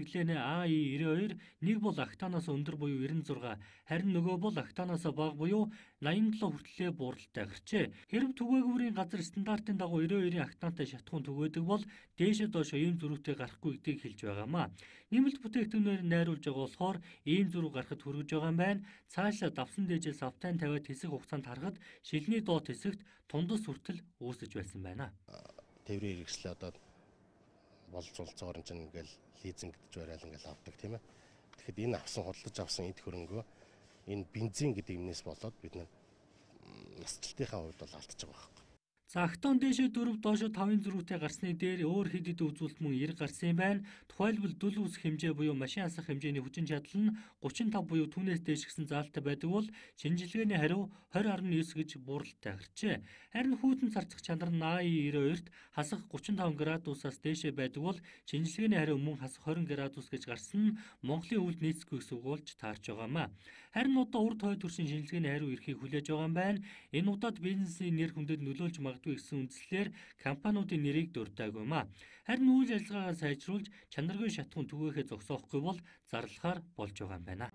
чиглэлээ AI92 нэг бол октаноос өндөр буюу 96, харин нөгөө бол октаноос бага буюу 87 хүртлээр бууралтай гарчээ. Хэрэв түгээгүүрийн газар стандартын дагуу 92-ийн октантай шатахуун түгээдэг бол дээшээ доош ийм зөрүүтэй гарахгүй гэдгийг хэлж байгаамаа. Нэмэлт бүтээгдэхүүнээр найруулж байгаа болохоор ийм зөрүү гарахад хүргэж байгаа юм байна. Цаашаа давсан дээжээс автайн тавиад хэсэг хугацаанд харахад шилний доот хэсэгт тундас хүртэл үүсэж байсан байна. Тээврийн хэрэгслээ одоо боловсруулцоор ингээл лизинг гэж барайл ингээл авдаг тийм ээ. Тэгэхэд энэ авсан худалдаж авсан эд хөрөнгөө энэ бензин гэдэг юмнээс болоод бид насжилтынхаа хувьд бол алдчих байгаа байхгүй. За октон дээшээ 4 доошо 5-ын зөрүүтэй гарсны дээр өөр хэд хэд үзүүлэлт мөн 90 гарсан юм байна. Тухайлбал дүл үүсэх хэмжээ буюу машин асах хэмжээний хүчин чадал нь 35 буюу түүнээс дээш гэсэн заалтай байдаг бол шинжилгээний хариу 20.9 гэж бууралтай гарчээ. Харин хүйтэн царцах чанар нь AI92-т хасах 35 градусаас дээшээ байдаг бол шинжилгээний хариу мөн хасах 20 градус гэж гарсан нь Монголын өвөлд нийцэхгүй гэсэн үг болж таарч байгаамаа. Харин одоо урд хойд төршин шинжилгээний хариу ирэхийг хүлээж байгаа юм байна. Энэ удаад бизнесийн нэр хүндэд нөлөөлж магадгүй гэсэн үндслээр компаниудын нэрийг дурдаагүй маа. Харин үйл ажиллагаагаа сайжруулж чанаргүй шатхуун түгээхээ зогсоохгүй бол зарлахаар болж байгаа юм байна.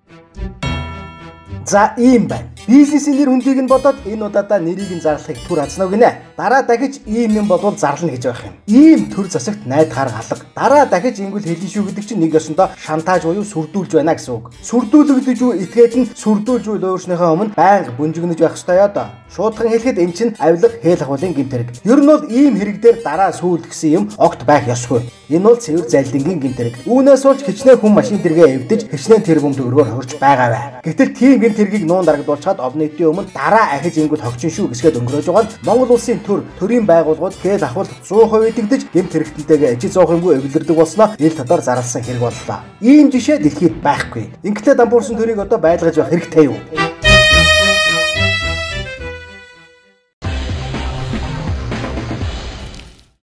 За ийм байна. Бизнесийн нэр хүндийг нь бодоод энэ удаадаа нэрийг нь зарлахыг түр хазнаа гинэ. Дараа дахиж ийм юм болвол зарлана гэж байх юм. Ийм төр засагт найдахаар галга. Дараа дахиж ингүүл хэлэн шүү гэдэг чинь нэг ёсондоо шантааж буюу сүрдүүлж байна гэсэн үг. Сүрдүүлэгдэж үү этгээд нь сүрдүүлж үү өөрснийхөө өмнө байнга бүнжигнэж байх ёстой ёо доо. Шуудхан хэлэхэд эм чин авилга хэл ахвалын гэмт хэрэг. Ер нь бол ийм хэрэг дээр дараа сүүл гэсэн юм огт байх ёсгүй. Энэ бол цэвэр залдингийн гэмт хэрэг. Үүнээс болж хичнээн хүн машин дэргээ эвдэж хичнээн тэрбум төгрөгөөр хорж байгаа бай. Гэтэл тийм гэмт хэргийг нуун дарагдуулчаад олон нийтийн өмнө дараа ахиж ингүүл хогчин шүү гэсгээд өнгөрөөж байгаа нь Монгол улсын төрийн байгууллагууд хэл ахвал 100% идэгдэж гэмт хэрэгтэнтэйгээ ажил зоох юмгүй эвлэрдэг болсноо ил татвар зарласан хэрэг боллоо. Ийм жишээ дэлхийд байхгүй. Ингээд дампуурсан төрийг одоо байлгаж явах хэрэгтэй юу?